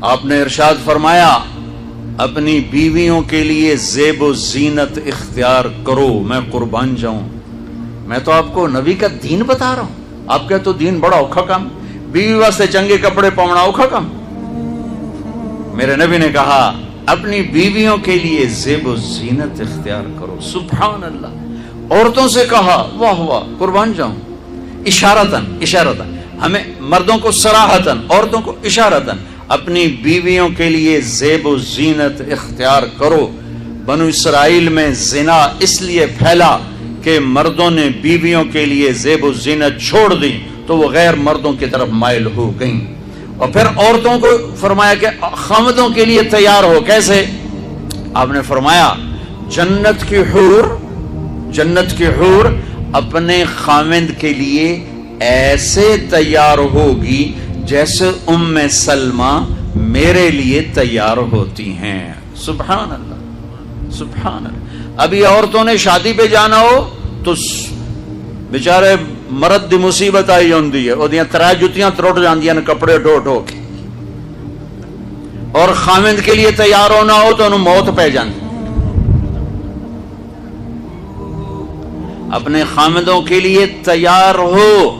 آپ نے ارشاد فرمایا اپنی بیویوں کے لیے زیب و زینت اختیار کرو، میں قربان جاؤں۔ میں تو آپ کو نبی کا دین بتا رہا ہوں، آپ کا تو دین بڑا اوکھا کام، بیوی واسطے چنگے کپڑے پاؤنا اوکھا کام۔ میرے نبی نے کہا اپنی بیویوں کے لیے زیب و زینت اختیار کرو۔ سبحان اللہ۔ عورتوں سے کہا واہ واہ، قربان جاؤں، اشارتاً ہمیں مردوں کو صراحتاً، عورتوں کو اشارتاً اپنی بیویوں کے لیے زیب و زینت اختیار کرو۔ بنو اسرائیل میں زنا اس لیے پھیلا کہ مردوں نے بیویوں کے لیے زیب و زینت چھوڑ دی تو وہ غیر مردوں کی طرف مائل ہو گئیں، اور پھر عورتوں کو فرمایا کہ خامدوں کے لیے تیار ہو۔ کیسے؟ آپ نے فرمایا جنت کی حور اپنے خامد کے لیے ایسے تیار ہوگی جیسے ام سلمہ میرے لیے تیار ہوتی ہیں۔ سبحان اللہ، سبحان اللہ۔ ابھی عورتوں نے شادی پہ جانا ہو تو بیچارے مرد دی مصیبت آئی ہوندی ہے، اودیاں ترا جتیاں تروٹ جاندیاں نے کپڑے ڈھو کے، اور خامد کے لیے تیار ہونا ہو تو انہوں موت پہ جاندی۔ اپنے خامدوں کے لیے تیار ہو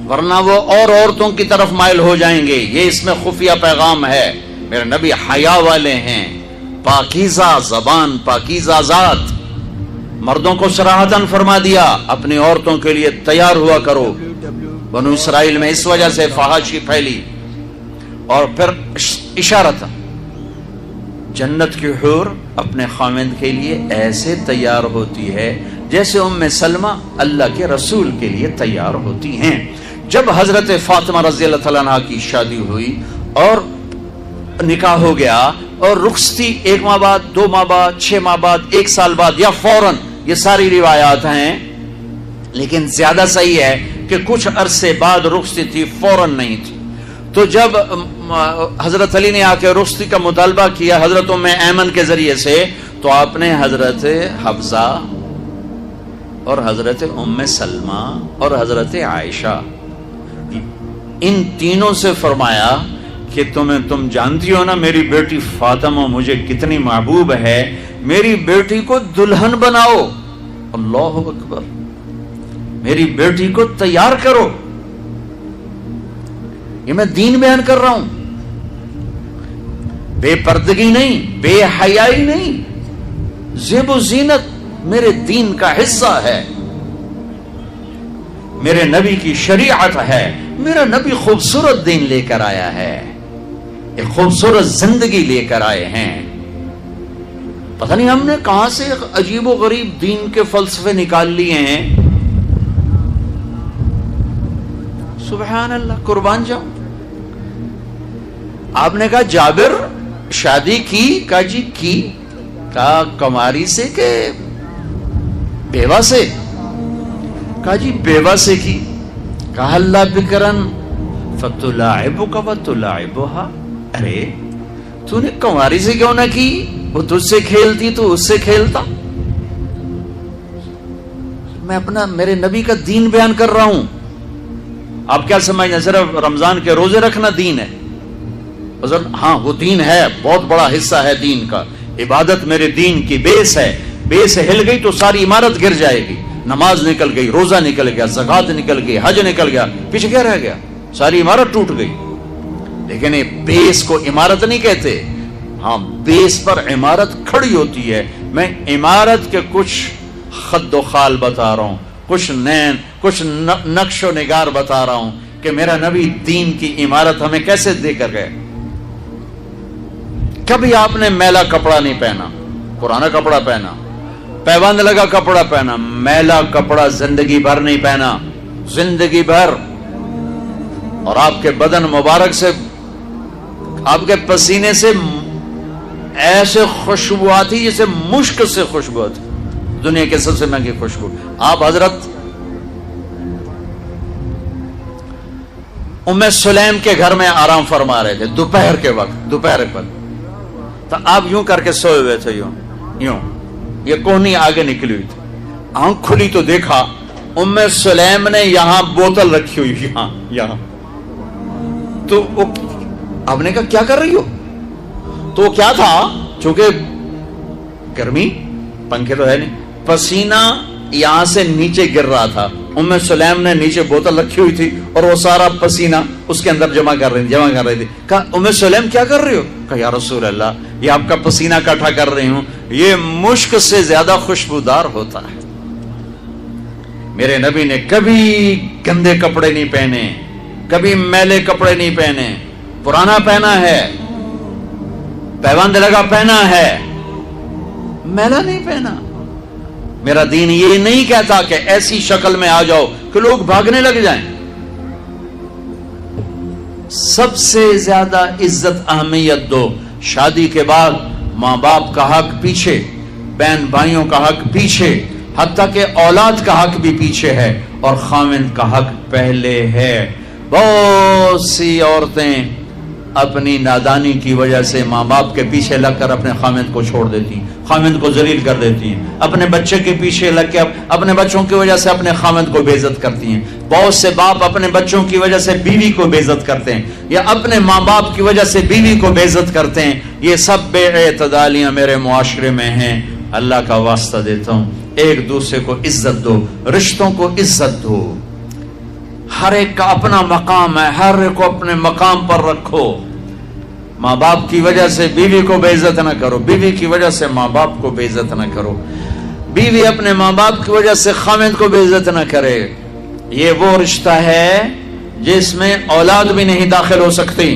ورنہ وہ اور عورتوں کی طرف مائل ہو جائیں گے۔ یہ اس میں خفیہ پیغام ہے۔ میرے نبی حیا والے ہیں، پاکیزہ زبان، پاکیزہ ذات۔ مردوں کو صراحتاً فرما دیا اپنی عورتوں کے لیے تیار ہوا کرو۔ بنو اسرائیل میں اس وجہ سے فحاشی پھیلی۔ اور پھر اشارت، جنت کی حور اپنے خامد کے لیے ایسے تیار ہوتی ہے جیسے ام سلمہ اللہ کے رسول کے لیے تیار ہوتی ہیں۔ جب حضرت فاطمہ رضی اللہ تعالیٰ عنہ کی شادی ہوئی اور نکاح ہو گیا اور رخصتی 1 ماہ بعد، 2 ماہ بعد، 6 ماہ بعد، 1 سال بعد یا فوراً، یہ ساری روایات ہیں، لیکن زیادہ صحیح ہے کہ کچھ عرصے بعد رخصتی تھی، فوراً نہیں تھی۔ تو جب حضرت علی نے آ کے رخصتی کا مطالبہ کیا حضرت ام ایمن کے ذریعے سے، تو آپ نے حضرت حفصہ اور حضرت ام سلمہ اور حضرت عائشہ ان تینوں سے فرمایا کہ تم جانتی ہو نا میری بیٹی فاطمہ مجھے کتنی محبوب ہے، میری بیٹی کو دلہن بناؤ۔ اللہ اکبر، میری بیٹی کو تیار کرو۔ یہ میں دین بیان کر رہا ہوں، بے پردگی نہیں، بے حیائی نہیں، زیب و زینت میرے دین کا حصہ ہے، میرے نبی کی شریعت ہے۔ میرا نبی خوبصورت دین لے کر آیا ہے، ایک خوبصورت زندگی لے کر آئے ہیں۔ پتہ نہیں ہم نے کہاں سے عجیب و غریب دین کے فلسفے نکال لیے ہیں۔ سبحان اللہ، قربان جاؤں۔ آپ نے کہا جابر شادی کی؟ کہا جی کی۔ کہا کماری سے کہ بیوہ سے؟ کہا جی بیوہ سے کی۔ کہا اللہ بکرن فتلاعبک وتلاعبها، ارے تو نے کماری سے کیوں نہ کی؟ وہ تجھ سے کھیلتی تو اس سے کھیلتا۔ میں اپنا میرے نبی کا دین بیان کر رہا ہوں۔ آپ کیا سمجھنا صرف رمضان کے روزے رکھنا دین ہے؟ ہاں وہ دین ہے، بہت بڑا حصہ ہے دین کا۔ عبادت میرے دین کی بیس ہے، بیس ہل گئی تو ساری عمارت گر جائے گی۔ نماز نکل گئی، روزہ نکل گیا، زکوٰۃ نکل گئی، حج نکل گیا، پیچھے کیا رہ گیا؟ ساری عمارت ٹوٹ گئی۔ لیکن یہ بیس کو عمارت نہیں کہتے، ہاں بیس پر عمارت کھڑی ہوتی ہے۔ میں عمارت کے کچھ خد و خال بتا رہا ہوں، کچھ نقش و نگار بتا رہا ہوں کہ میرا نبی دین کی عمارت ہمیں کیسے دے کر گئے۔ کبھی آپ نے میلا کپڑا نہیں پہنا، پرانا کپڑا پہنا، پیبند لگا کپڑا پہنا، میلا کپڑا زندگی بھر نہیں پہنا، زندگی بھر۔ اور آپ کے بدن مبارک سے، آپ کے پسینے سے ایسے خوشبو آتی جیسے مشک سے خوشبو آتی، دنیا کے سب سے مہنگی خوشبو۔ آپ حضرت ام سلیم کے گھر میں آرام فرما رہے تھے دوپہر کے وقت، دوپہر پر، تو آپ یوں کر کے سوئے ہوئے تھے، یوں یہ کوہنی آگے نکلی ہوئی تھی۔ آنکھ کھلی تو دیکھا ام سلیم نے یہاں بوتل رکھی ہوئی، یہاں تو آپ نے کہا کیا کر رہی ہو؟ تو کیا تھا، چونکہ گرمی، پنکھے تو ہے نہیں، پسینہ یہاں سے نیچے گر رہا تھا. ام سلیم نے نیچے بوتل رکھی ہوئی تھی اور وہ سارا پسینہ اس کے اندر جمع کر رہی تھی. کہا ام سلیم کیا کر رہی ہو؟ کہا یا رسول اللہ یہ آپ کا پسینہ اکٹھا کر رہی ہوں، یہ مشک سے زیادہ خوشبودار ہوتا ہے. میرے نبی نے کبھی گندے کپڑے نہیں پہنے، کبھی میلے کپڑے نہیں پہنے، پرانا پہنا ہے، پیوند لگا پہنا ہے، میلا نہیں پہنا. میرا دین یہ نہیں کہتا کہ ایسی شکل میں آ جاؤ کہ لوگ بھاگنے لگ جائیں. سب سے زیادہ عزت اہمیت دو. شادی کے بعد ماں باپ کا حق پیچھے، بہن بھائیوں کا حق پیچھے، حتیٰ کہ اولاد کا حق بھی پیچھے ہے اور خاوند کا حق پہلے ہے. بہت سی عورتیں اپنی نادانی کی وجہ سے ماں باپ کے پیچھے لگ کر اپنے خاوند کو چھوڑ دیتی ہیں، خاوند کو ذلیل کر دیتی ہیں. اپنے بچے کے پیچھے لگ کے اپنے بچوں کی وجہ سے اپنے خاوند کو بے عزت کرتی ہیں. بہت سے باپ اپنے بچوں کی وجہ سے بیوی کو بے عزت کرتے ہیں، یا اپنے ماں باپ کی وجہ سے بیوی کو بے عزت کرتے ہیں. یہ سب بے اعتدالیاں میرے معاشرے میں ہیں. اللہ کا واسطہ دیتا ہوں، ایک دوسرے کو عزت دو، رشتوں کو عزت دو. ہر ایک کا اپنا مقام ہے، ہر ایک کو اپنے مقام پر رکھو. ماں باپ کی وجہ سے بیوی کو بے عزت نہ کرو، بیوی کی وجہ سے ماں باپ کو بے عزت نہ کرو، بیوی اپنے ماں باپ کی وجہ سے خاوند کو بے عزت نہ کرے. یہ وہ رشتہ ہے جس میں اولاد بھی نہیں داخل ہو سکتی.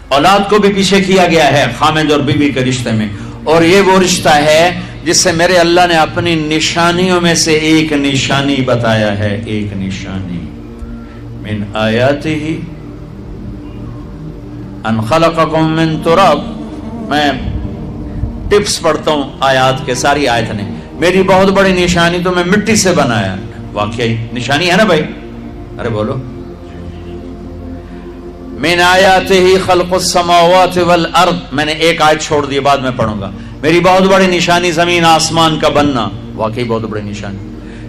اولاد کو بھی پیچھے کیا گیا ہے خاوند اور بیوی کے رشتے میں. اور یہ وہ رشتہ ہے جس سے میرے اللہ نے اپنی نشانیوں میں سے ایک نشانی بتایا ہے. ایک نشانی، من آیاتہ ان خلقکم من تراب. میں ٹپس پڑھتا ہوں آیات کے، ساری آیت نے. میری بہت بڑی نشانی تو میں مٹی سے بنایا. واقعی نشانی ہے نا بھائی؟ ارے بولو. من آیاتہ خلق السماوات والارض. میں نے ایک آیت چھوڑ دی، بعد میں پڑھوں گا. میری بہت بڑی نشانی زمین آسمان کا بننا. واقعی بہت بڑی نشانی.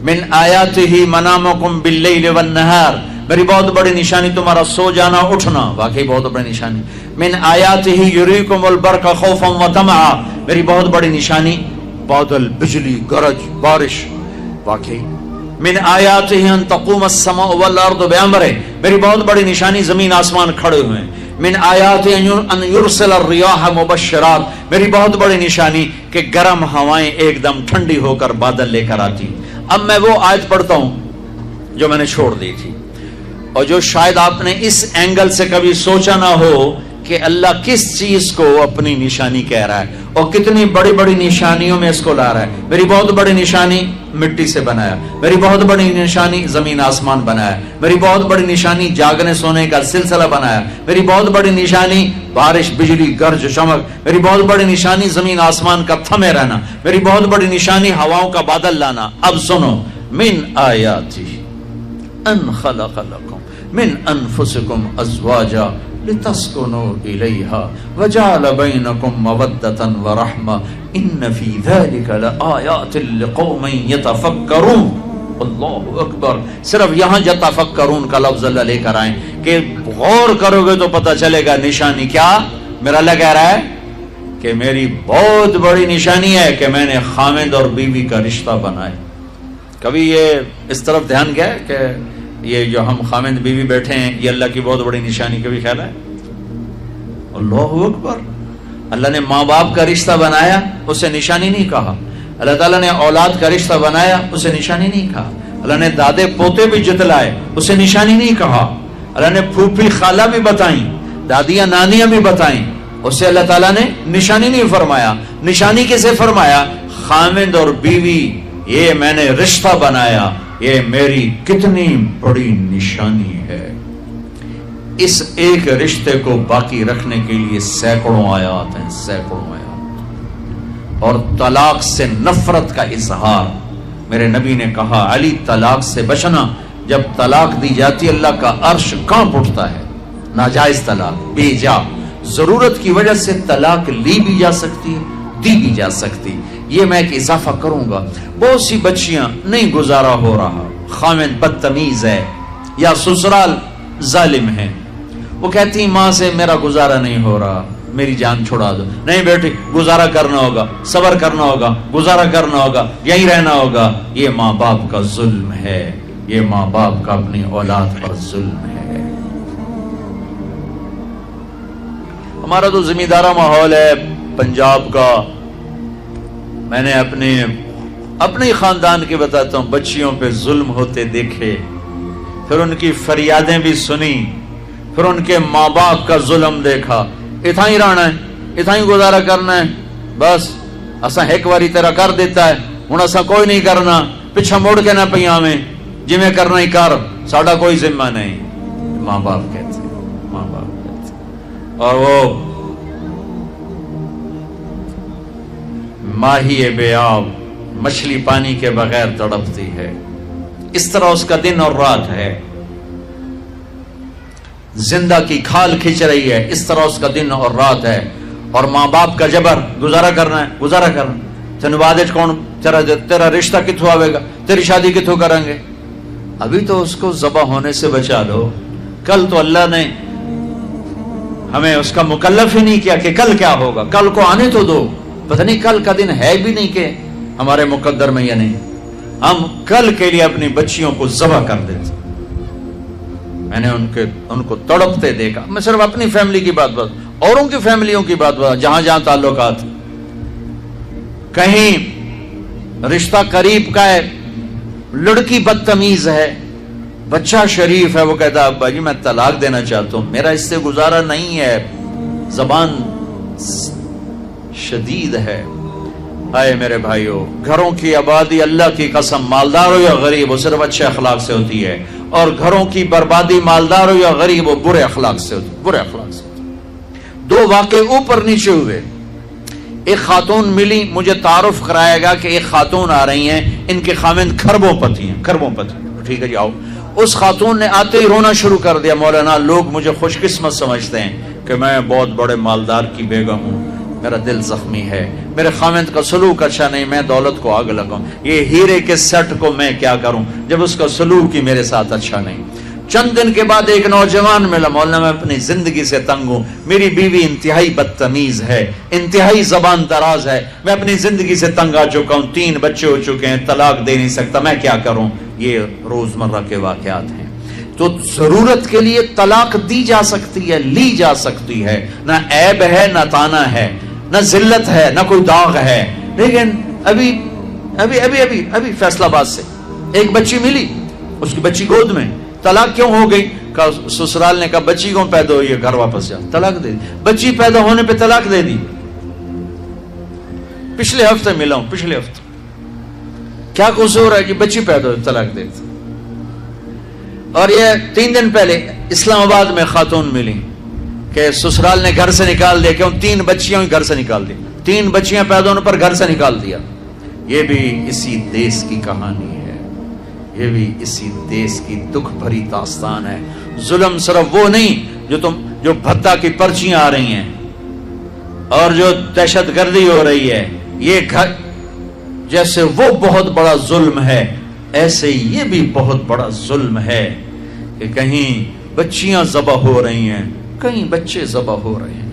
من آیاتہ منامکم باللیل والنہار. میری بہت بڑی نشانی تمہارا سو جانا اٹھنا. واقعی بہت بڑی نشانی. من آیاتہ یریکم البرق خوفا وطمعا. میری بہت بڑی نشانی بادل، بجلی، گرج، بارش. واقعی. من آیاتہ ان تقوم السماء والارض بامرہ. میری بہت بڑی نشانی زمین آسمان کھڑے ہوئے ہیں. من آیاتہ ان یرسل الریاح مبشرات. میری بہت بڑی نشانی کہ گرم ہوائیں ایک دم ٹھنڈی ہو کر بادل لے کر آتی. اب میں وہ آیت پڑھتا ہوں جو میں نے چھوڑ دی تھی، اور جو شاید آپ نے اس اینگل سے کبھی سوچا نہ ہو کہ اللہ کس چیز کو اپنی نشانی کہہ رہا ہے اور کتنی بڑی بڑی نشانیوں میں اس کو لا رہا ہے. میری بہت بڑی نشانی مٹی سے بنایا. میری بہت بڑی نشانی زمین آسمان بنایا. میری بہت بڑی نشانی جاگنے سونے کا سلسلہ بنایا. میری بہت بڑی نشانی بارش، بجلی، گرج، چمک. میری بہت بڑی نشانی زمین آسمان کا تھمے رہنا. میری بہت بڑی نشانی ہواؤں کا بادل لانا. اب سنو. من آیاتہ ان خلق لکم من انفسکم ازواجا لتسکنوا الیہا وجعل بینکم مودۃ ورحمہ ان فی ذلک لآیات لقوم یتفکرون. اللہ اکبر. صرف یہاں یتفکرون کا لفظ اللہ لے کر آئیں کہ غور کرو گے تو پتہ چلے گا نشانی کیا. میرا اللہ کہہ رہا ہے کہ میری بہت بڑی نشانی ہے کہ میں نے خاوند اور بیوی کا رشتہ بنایا. کبھی یہ اس طرف دھیان گیا ہے کہ یہ جو ہم خاوند بیوی بیٹھے ہیں یہ اللہ کی بہت بڑی نشانی؟ کبھی خیال ہے؟ اللہ اکبر. اللہ نے ماں باپ کا رشتہ بنایا، اسے نشانی نہیں کہا. اللہ تعالیٰ نے اولاد کا رشتہ بنایا، اسے نشانی نہیں کہا. اللہ نے دادے پوتے بھی جتلائے، اسے نشانی نہیں کہا. اللہ نے پھوپھی خالہ بھی بتائیں، دادیاں نانیاں بھی بتائیں، اسے اللہ تعالیٰ نے نشانی نہیں فرمایا. نشانی کسے فرمایا؟ خاوند اور بیوی. یہ میں نے رشتہ بنایا، یہ میری کتنی بڑی نشانی ہے. اس ایک رشتے کو باقی رکھنے کے لیے سینکڑوں آیات ہیں، سینکڑوں آیات. اور طلاق سے نفرت کا اظہار. میرے نبی نے کہا علی طلاق سے بچنا. جب طلاق دی جاتی اللہ کا عرش کانپ اٹھتا ہے. ناجائز طلاق، بے جا ضرورت کی وجہ سے طلاق لی بھی جا سکتی ہے، دی بھی جا سکتی. یہ میں ایک اضافہ کروں گا. بہت سی بچیاں نہیں گزارا ہو رہا، خاوند بدتمیز ہے یا سسرال ظالم ہے، وہ کہتی ماں سے میرا گزارا نہیں ہو رہا، میری جان چھڑا دو. نہیں بیٹی، گزارا کرنا ہوگا، صبر کرنا ہوگا، گزارا کرنا ہوگا، یہیں رہنا ہوگا. یہ ماں باپ کا ظلم ہے، یہ ماں باپ کا اپنی اولاد پر ظلم ہے. ہمارا تو زمیندارہ ماحول ہے پنجاب کا. میں نے اپنے خاندان کے بتاتا ہوں، بچیوں پہ ظلم ہوتے دیکھے، پھر ان کی فریادیں بھی سنی، پھر ان کے ماں باپ کا ظلم دیکھا. اتنا ہی رہنا ہے، اتنا ہی گزارا کرنا ہے، بس اسا ایک باری تیرا کر دیتا ہے، ہوں اسا کوئی نہیں کرنا، پیچھا مڑ کے نہ پیا میں، جی میں کرنا ہی کر، ساڈا کوئی ذمہ نہیں. ماں باپ کہتے ہیں، ماں باپ کہتے ہیں. اور وہ ماہی بے آب مچھلی پانی کے بغیر تڑپتی ہے، اس طرح اس کا دن اور رات ہے. زندہ کی کھال کھچ رہی ہے، اس طرح اس کا دن اور رات ہے. اور ماں باپ کا جبر، گزارا کرنا ہے، گزارا کرنا. تینوں بعد کون تیرا رشتہ کتوں آئے گا، تیری شادی کتوں کریں گے. ابھی تو اس کو ذبح ہونے سے بچا لو. کل تو اللہ نے ہمیں اس کا مکلف ہی نہیں کیا کہ کل کیا ہوگا، کل کو آنے تو دو. پتہ نہیں کل کا دن ہے بھی نہیں کہ ہمارے مقدر میں یا نہیں. ہم کل کے لیے اپنی بچیوں کو ذبح کر دیتے. میں نے ان کو تڑپتے دیکھا. میں صرف اپنی فیملی کی بات اوروں کی فیملیوں کی بات جہاں جہاں تعلقات. کہیں رشتہ قریب کا ہے، لڑکی بدتمیز ہے، بچہ شریف ہے، وہ کہتا ہے ابا جی میں طلاق دینا چاہتا ہوں، میرا اس سے گزارا نہیں ہے، زبان شدید ہے. آئے میرے بھائیو، گھروں کی آبادی اللہ کی قسم، مالدار ہو یا غریب ہو، صرف اچھے اخلاق سے ہوتی ہے. اور گھروں کی بربادی مالدار ہو یا غریب ہو، برے اخلاق سے ہوتی ہے، برے اخلاق سے. دو واقعے اوپر نیچے ہوئے. ایک خاتون ملی، مجھے تعارف کرایا گا کہ ایک خاتون آ رہی ہیں، ان کے خاوند کھربوں پتی ہیں، کھربوں پتی. ٹھیک ہے جی آؤ. اس خاتون نے آتے ہی رونا شروع کر دیا. مولانا لوگ مجھے خوش قسمت سمجھتے ہیں کہ میں بہت بڑے مالدار کی بیگم ہوں، میرا دل زخمی ہے، میرے خاوند کا سلوک اچھا نہیں، میں دولت کو آگ لگاؤں، یہ ہیرے کے سیٹ کو میں کیا کروں جب اس کا سلوک ہی میرے ساتھ اچھا نہیں. چند دن کے بعد ایک نوجوان ملا. مولانا میں اپنی زندگی سے تنگ ہوں، میری بیوی انتہائی بدتمیز ہے، انتہائی زبان دراز ہے، میں اپنی زندگی سے تنگ آ چکا ہوں، 3 بچے ہو چکے ہیں، طلاق دے نہیں سکتا، میں کیا کروں. یہ روزمرہ کے واقعات ہیں. تو ضرورت کے لیے طلاق دی جا سکتی ہے، لی جا سکتی ہے، نہ عیب ہے، نہ تانا ہے، نہ ذلت ہے، نہ کوئی داغ ہے. لیکن ابھی فیصل آباد سے ایک بچی ملی، اس کی بچی گود میں. طلاق کیوں ہو گئی؟ سسرال نے کہا بچی کیوں پیدا ہوئی ہے، گھر واپس جا. طلاق دے دی. بچی پیدا ہونے پہ طلاق دے دی. پچھلے ہفتے ملا ہوں، پچھلے ہفتے. کیا قصور ہے کہ بچی پیدا ہوئی طلاق دے دی. اور یہ 3 دن پہلے اسلام آباد میں خاتون ملی کہ سسرال نے گھر سے نکال دیا. کیوں؟ 3 بچیاں گھر سے نکال دی. 3 بچیاں پیدا ہونے پر گھر سے نکال دیا. یہ بھی اسی دیس کی کہانی ہے، یہ بھی اسی دیس کی دکھ بھری داستان ہے. ظلم صرف وہ نہیں جو بھتہ کی پرچیاں آ رہی ہیں اور جو دہشت گردی ہو رہی ہے، یہ گھر جیسے وہ بہت بڑا ظلم ہے، ایسے یہ بھی بہت بڑا ظلم ہے کہ کہیں بچیاں ذبح ہو رہی ہیں، کہیں بچے ذبح ہو رہے ہیں.